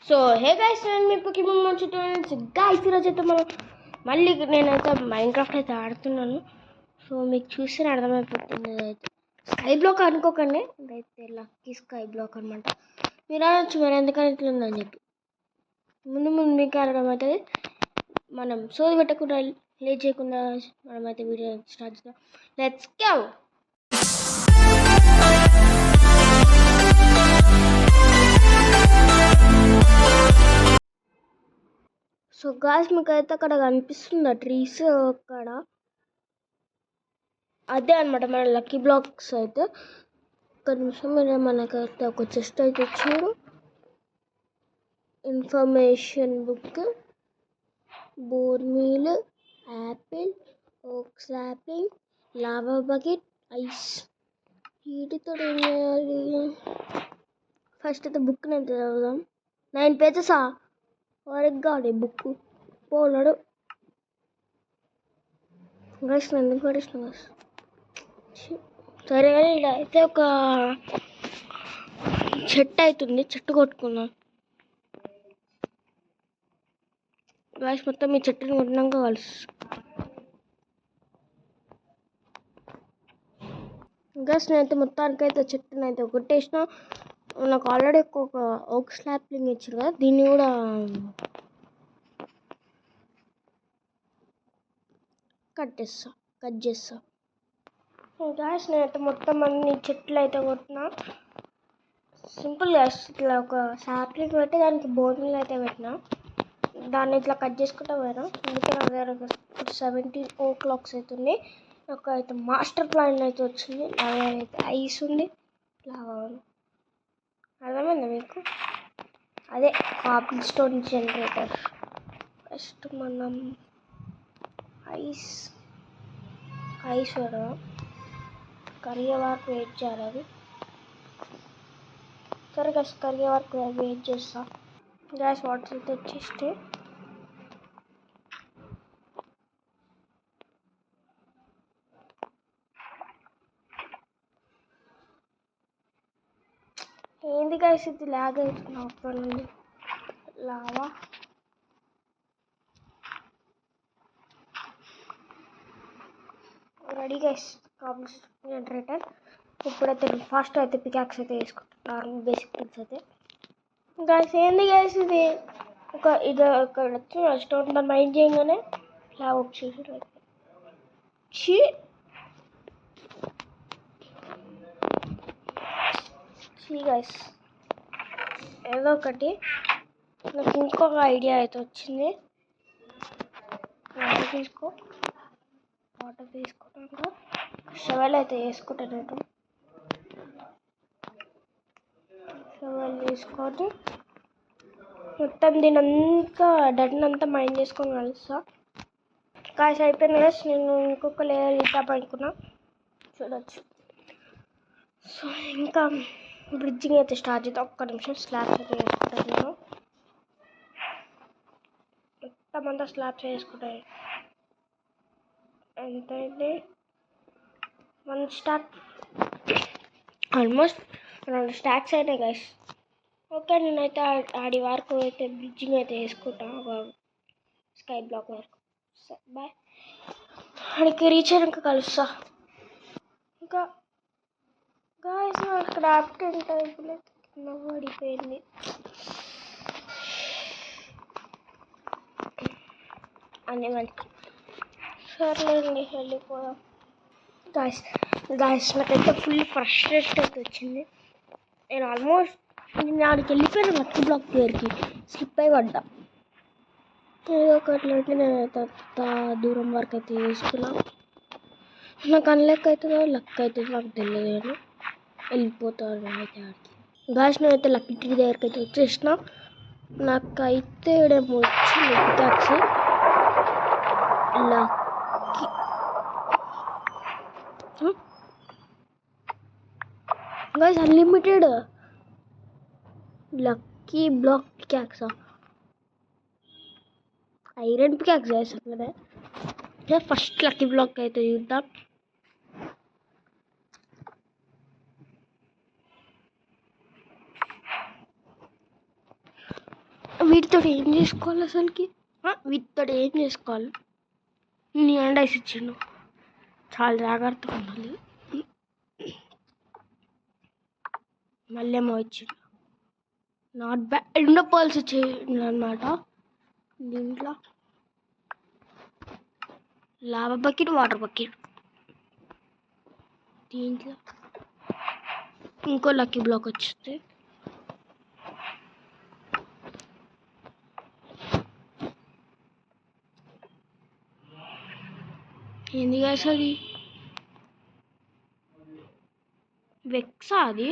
So hey guys, నేను మీ పొకిమోన్ వచ్చేటప్పుడు guys ఈరోజు అయితే మనం మళ్ళీ నేనైతే మైన్క్రాఫ్ట్ అయితే ఆడుతున్నాను. సో మీకు చూస్తే అర్థమైపోతుంది. అయితే స్కై బ్లాక్ అనుకోకండి, ఇదైతే లక్కీ స్కై బ్లాక్ అనమాట. మీరు అనొచ్చు మరి ఎందుకని ఇట్లా ఉందని చెప్పి. ముందు మీకు అర్థమవుతుంది. మనం సోది పెట్టకుండా లేట్ చేయకుండా మనమైతే వీడియో స్టార్ట్ చేద్దాం. Let's go. సో గాయ్స్, మీకు అయితే అక్కడ కనిపిస్తుంది ట్రీస్, అక్కడ అదే అనమాట మన లక్కీ బ్లాక్స్. అయితే ఒక నిమిషం మీద మనకైతే ఒక చెస్ట్ అయితే ఇచ్చాడు. ఇన్ఫర్మేషన్ బుక్, బోర్మీల్, యాపిల్, ఓక్ స్లాపింగ్, లావా బకెట్, ఐస్. వీటితో ఏం చేయాలి? ఫస్ట్ అయితే బుక్ నేను చదువుదాం. 9 పేజెసా? వరకు కాదు బుక్ పోలాడు గైస్. ఎందుకు పడేసిన గైస్? సరే కానీ ఇక్కడ అయితే ఒక చెట్టు అవుతుంది, చెట్టు కొట్టుకుందాం గైస్. మొత్తం ఈ చెట్టుని కొట్టినాక కలుసు గైస్. నేనైతే మొత్తానికైతే చెట్టుని అయితే కొట్టేసిన. నాకు ఆల్రెడీ ఒక ఓక్ స్లాప్లింగ్ ఇచ్చారు కదా, దీన్ని కూడా కట్ చేస్తా గ్యాస్. నేనైతే మొత్తం అన్ని చెట్లు అయితే కొట్టినా. Simple gas. ఇట్లా ఒక సాప్లింగ్ పెట్టి దానికి బోర్మిల్ అయితే పెట్టినా, దాన్ని ఇట్లా కట్ చేసుకుంటా పోయినా. అందుకే నా దగ్గర 17 ఓక్ క్లాక్స్ అవుతుంది. నాకు అయితే మాస్టర్ ప్లాన్ అయితే వచ్చింది. నా దగ్గర అయితే ఐస్ ఉంది, లావా ఉంది. అర్థమైందా మీకు? అదే కాపుల్ స్టోన్ జనరేటర్. ఫస్ట్ మనం ఐస్ పెడదాం. కరిగే వరకు వెయిట్ చేయాలి. అది సరే గ్యాస్, కరిగే వరకు వెయిట్ చేస్తా. గ్యాస్ వాటర్ తెచ్చేస్తే ఏంది గ్యాస్ ఇది లాగ్ అవుతుంది అప్పటి నుండి. Lava ready gas. Cobble generator. ఇప్పుడైతే ఫాస్ట్ అయితే పికాక్స్ అయితే వేసుకుంటాం, నార్మల్ బేసిక్ థింగ్స్ అయితే. గ్యాస్ ఏంది గ్యాస్ ఇది? ఇది ఇక్కడ వచ్చి స్టోన్ మైండ్ చేయగానే లావ్ వచ్చేసి గైస్. ఏదో ఒకటి నాకు ఇంకొక ఐడియా అయితే వచ్చింది. వాటర్ తీసుకున్నాక షవల్ అయితే వేసుకుంటాను. షవల్ తీసుకొని మొత్తం దీనంతా డట్నంతా మైండ్ చేసుకొని కలుస్తా. కాసి అయిపోయింది కదా. నేను ఇంకొక లేయర్ ఇట్లా పడుకున్నా చూడొచ్చు. సో ఇంకా బ్రిడ్జింగ్ అయితే స్టార్ట్ చేద్దాం. ఒక్క నిమిషం. స్లాబ్స్ అయితే వేసుకుంటాను నేను. మొత్తం అంతా స్లాబ్స్ వేసుకుంటాను. ఎంతైతే 1 స్టాక్, ఆల్మోస్ట్ 2 స్టాక్స్ అయినాయి గైస్. ఓకే, నేనైతే ఆడి వరకు అయితే బ్రిడ్జింగ్ అయితే వేసుకుంటాను, ఒక స్కై బ్లాక్ వరకు. బాయ్. ఆడికి రీచ్ అయ్యాక కలుస్తా. ఇంకా గాయస్, క్రాఫ్టింగ్ టైపులో కింద పడిపోయింది. అన్నీ మంచి. సర్లేండి, వెళ్ళిపోదాం. గాయస్ నాకైతే ఫుల్ ఫ్రస్ట్రేషన్ అయితే వచ్చింది. నేను ఆల్మోస్ట్ ఆడికి వెళ్ళిపోయాను లక్కీ బ్లాక్ దగ్గరికి. స్లిప్ అయి పడ్డా. ఏదో ఒకటి నేనైతే అంత దూరం వరకు అయితే వేసుకున్నా. నాకు అన్లక్ అవుతుందో లక్ అవుతుందో నాకు తెలియదు, కానీ వెళ్ళిపోతాను నేనైతే ఆడికి. గాయస్, నేనైతే లక్కీ ట్రీ దగ్గరికి అయితే వచ్చేసిన. నాకైతే ఏడేమో వచ్చింది pickaxe. Lucky guys, unlimited lucky block పికాక్సా? ఐరన్ పికాక్స్ గాయస్ అట్లనే. ఫస్ట్ లక్కీ బ్లాక్ అయితే చూద్దాం. వీటితో ఏం చేసుకోవాలి అసలుకి? వీటితో ఏం చేసుకోవాలి? నీ అండైస్ ఇచ్చిండు, చాలా జాగ్రత్తగా ఉండాలి. మళ్ళీ ఏమో ఇచ్చిండు, నాట్ బ్యాడ్. ఎండ పర్ల్స్ ఇచ్చిండు అనమాట. దీంట్లో లావా బకెట్, వాటర్ బకెట్. దీంట్లో ఇంకో లక్కీ బ్లాక్ వచ్చింది. ఏంది గాయస్ అది? వెక్సా అది?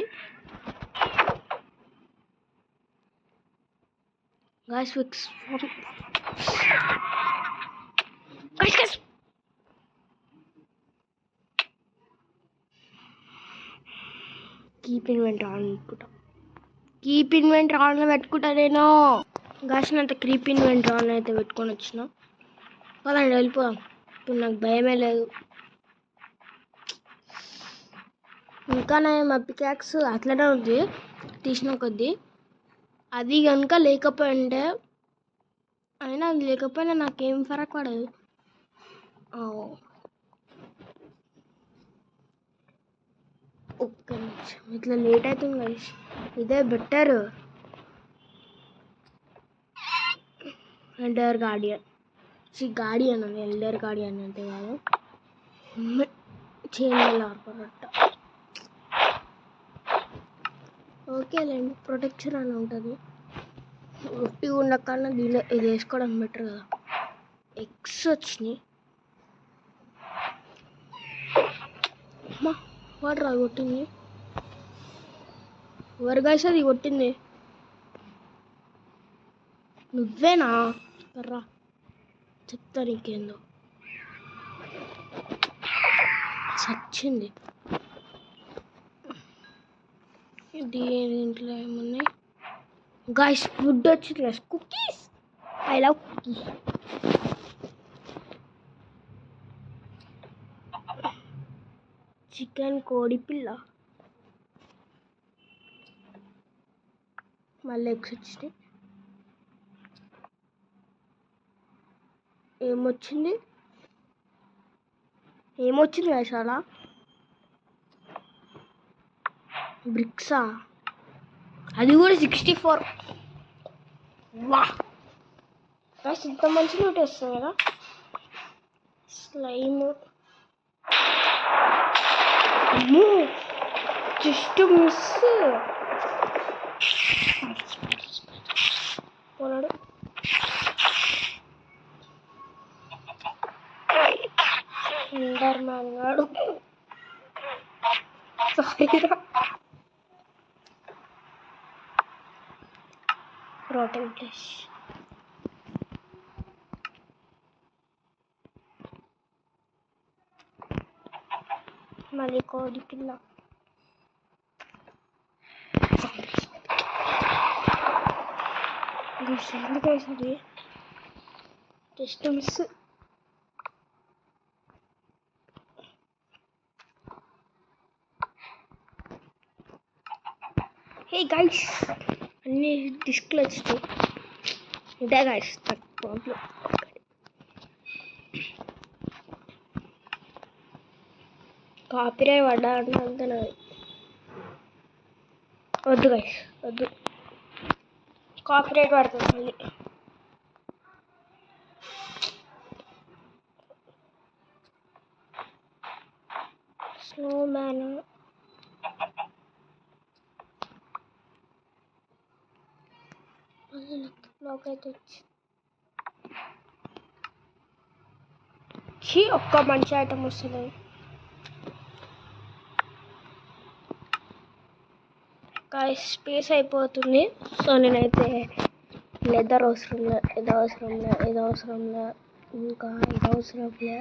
Guys vex guys keep inventory on పెట్టుకుంటా. కీప్ ఇన్వెంటరీ ఆన్లో పెట్టుకుంటా నేను. గాయస్ అంత కీప్ ఇన్వెంటరీ ఆన్ అయితే పెట్టుకొని వచ్చిన. పదండి వెళ్ళిపోదాం. ఇప్పుడు నాకు భయమే లేదు. ఇంకా మా పికాక్స్ అట్లనే ఉంది తీసిన కొద్దీ. అది కనుక లేకపోయింటే, అయినా అది లేకపోయినా నాకేం ఫరక్ పడదు. ఒక్క నిమిషం, ఇట్లా లేట్ అవుతుంది కదా, ఇదే బెటర్. ఎల్డర్ గార్డియన్ అని ఎల్డర్ గార్డియన్ అంటే కాదు, చైన్ ఆర్పరట్ట. ఓకేలేండి, ప్రొటెక్షన్ అని ఉంటుంది. ఒట్టి ఉండకన్నా దీనిలో ఇది వేసుకోవడం బెటర్ కదా. ఎగ్స్ వచ్చినాయి. అమ్మా వాటర్ అది కొట్టింది. ఎవరు గాయస్ అది కొట్టింది? నువ్వేనా? రా చెప్తా నీకేందో. చచ్చింది. దీంట్లో ఏమున్నాయి గాయస్? ఫుడ్ వచ్చింది. Cookies. I love cookies. Chicken కోడి పిల్ల. మళ్ళీ ఎగ్స్ వచ్చినాయి. ఏమొచ్చింది చాలా బ్రిక్సా? అది కూడా 64. వా ఇంత మంచి నోట్ వస్తుంది కదా. Slime just miss. పోనాడు. ఎండర్ మ్యాన్ గాడు. Rotten flesh. మళ్ళీ కోడి పిల్ల. ఎందుకేసరి జస్ట్ మిస్. హే గైస్, అన్ని డిస్క్లు వచ్చినాయి. ఇదే గైస్ ప్రాబ్లం. కాపీరైట్ పడ్డా అంటే అంతే. వద్దు గైస్, వద్దు. కాపీరైట్ పడుతుంది మళ్ళీ. Snow man. బ్లాక్ అయితే వచ్చి ఒక్క మంచి ఐటమ్ వస్తుంది. స్పేస్ అయిపోతుంది. సో నేనైతే లెదర్ అవసరం లే, ఇది అవసరం లే, ఇది అవసరం లే, ఇంకా ఇది అవసరం లే.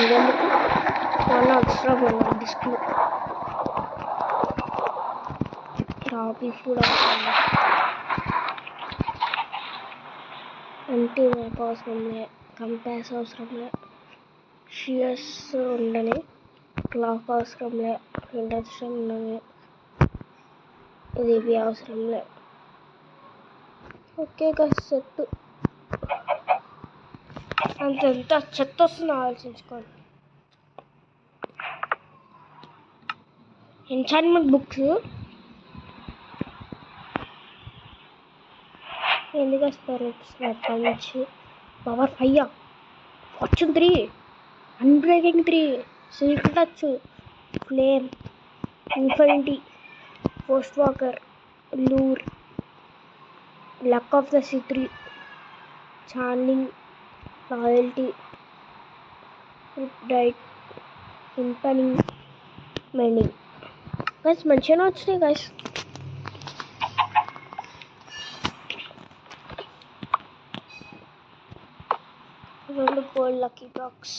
ఇదెందుకు మొన్న అవసరం ఉన్న డిస్ప్లే టాపిక్ కూడా అంటే మ్యాప్ అవసరం లే, కంపాస్ అవసరం లే, షియర్స్ ఉండని, క్లాక్ అవసరం లే, ఇండస్ట్రీ ఉండని, ఇది అవసరం లే. Okay guys set. అంత చెత్త వస్తుంది ఆలోచించుకోండి. ఎన్చాంట్మెంట్ బుక్స్ ఎందుకు వస్తారు? Punch, power 5, fortune 3, unbreaking 3, silk touch, flame, infinity, frost walker, lure, luck of the C3, channeling, loyalty, డైట్, ఇంపనింగ్, మెండింగ్. గైస్ మంచిగానే వచ్చినాయి గైస్. రెండు gold lucky box.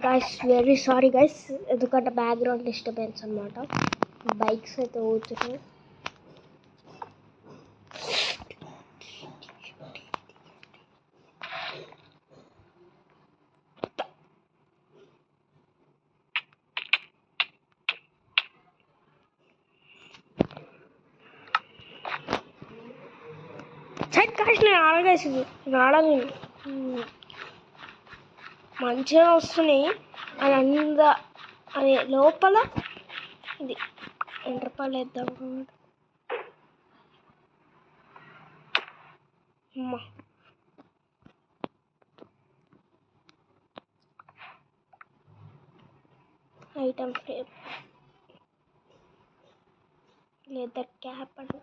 Guys very sorry guys, ఎందుకంటే బ్యాక్గ్రౌండ్ డిస్టర్బెన్స్ అనమాట. Bikes అయితే పోతున్నాయి. నేను ఆడగేసింది ఆడని మంచిగా వస్తున్నాయి. అది అది లోపల ఇది రూపాయలు వేద్దాం అమ్మా. Item frame, leather cap and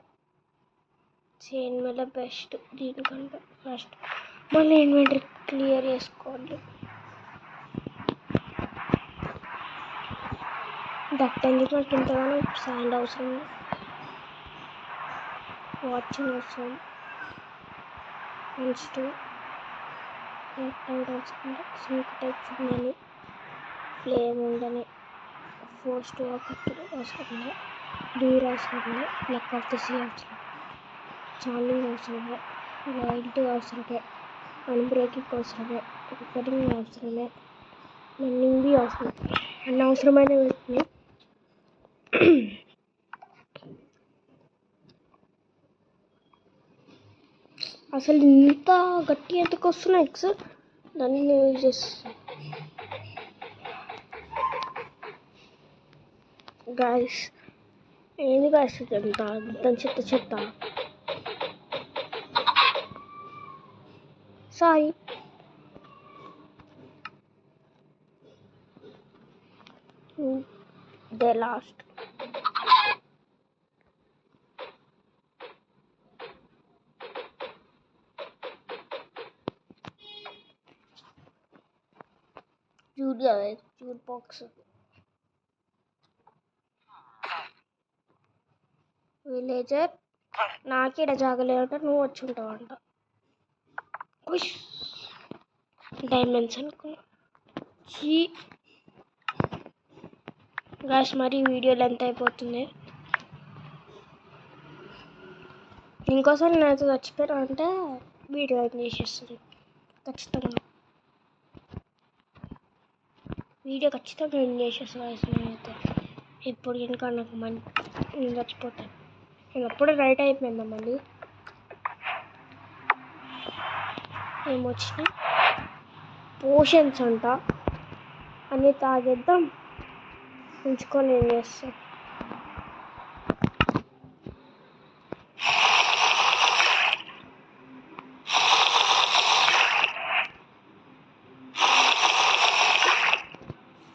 chain మీద బెస్ట్. దీనికంటే ఫస్ట్ మళ్ళీ ఇన్వెంటరీ క్లియర్ చేసుకోండి. దట్ ఎందుకు నాకు ఇంతగానో శాండ్ అవసరం, వాచింగ్ అవసరం, నెక్స్ట్ అవసరం, సింక్ టైప్స్ ఉందని, ఫ్లేమ్ ఉందని, పోస్ట్ వాకర్ అవసరం, డూర్ అవసరం, లక్ ఆఫ్ ద సీ అవసరం, ఛార్లింగ్ అవసరమే, లాయల్టీ అవసరమే, అన్బ్రేకింగ్ అవసరమే, రిపేరింగ్ అవసరమే, మెండింగ్ బి అవసరం. అన్ని అవసరమైన వీటిని అసలు ఇంత గట్టి ఎందుకు వస్తున్నాయి ఎక్స్? దాన్ని యూజ్ చేస్తాను గాయస్. ఏంది గాయస్ ఎంత చెత్త. సారీ. దే లాస్ట్. జూట్ బాక్స్, విలేజర్. నాకేడ జాగలేదంట, నువ్వు వచ్చి ఉంటావంట. డైమండ్స్ అనుకో. గాయస్ మరి వీడియో లెంత్ అయిపోతుంది. ఇంకోసారి నేనైతే చచ్చిపోయినా అంటే వీడియో అయితే చేసేస్తుంది ఖచ్చితంగా. వీడియో ఖచ్చితంగా ఏం చేసేస్తాను గాయస్. నేనైతే ఇప్పుడు ఇంకా నాకు నేను చచ్చిపోతాను. నేను అప్పుడే రైట్ అయిపోయిందా. మళ్ళీ ఏమొచ్చినాయి పోషన్స్ అంట, అన్నీ తాగేద్దాం, ఉంచుకొని ఏం చేస్తాం.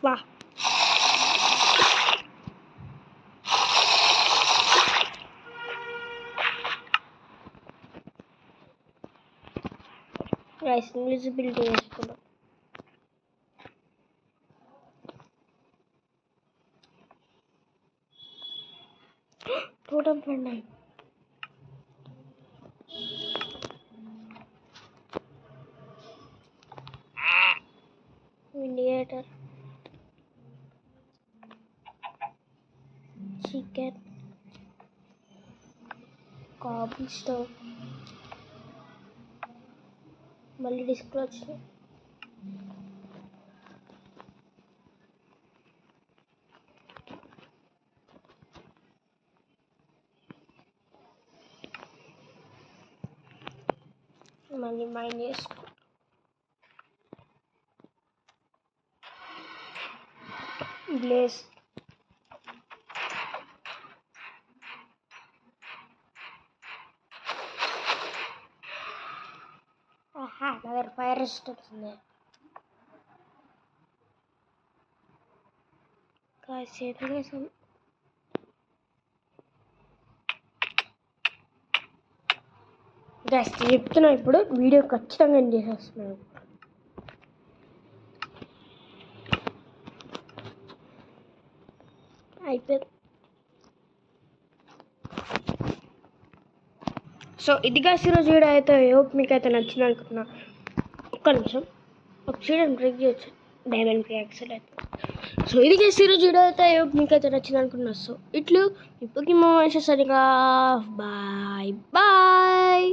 వా గైస్ ఇన్విజిబిలిటీ వేసుకున్నాం. టోటం పండాయి. విండియేటర్, చికెన్, కాబుల్ స్టవ్, మళ్ళీ డిస్క్లో వచ్చినాయి. మళ్ళీ మైండ్ చేసుకో. బ్లేస్ నా దగ్గర ఫైర్ రెసిస్టెన్స్ ఉంది. కాసేపు వేసాం. జస్ట్ చెప్తున్నా, ఇప్పుడు వీడియో ఖచ్చితంగా ఎండ్ చేసేస్తున్నాను. అయిపోయింది. సో ఇది గాయ్స్ ఈరోజు వీడియో అయితే హోప్ మీకు అయితే నచ్చింది అనుకుంటున్నా. ఒక్క నిమిషం, ఒక సీడన్ బ్రేక్ చేయొచ్చు డైమండ్ పికాక్స్ అయితే. సో ఇది గాయ్స్ ఈరోజు వీడియో అయితే హోప్ మీకు అయితే నచ్చింది అనుకుంటున్నా. సో ఇట్లు ఇప్పుడు సరిగా బాయ్ బాయ్.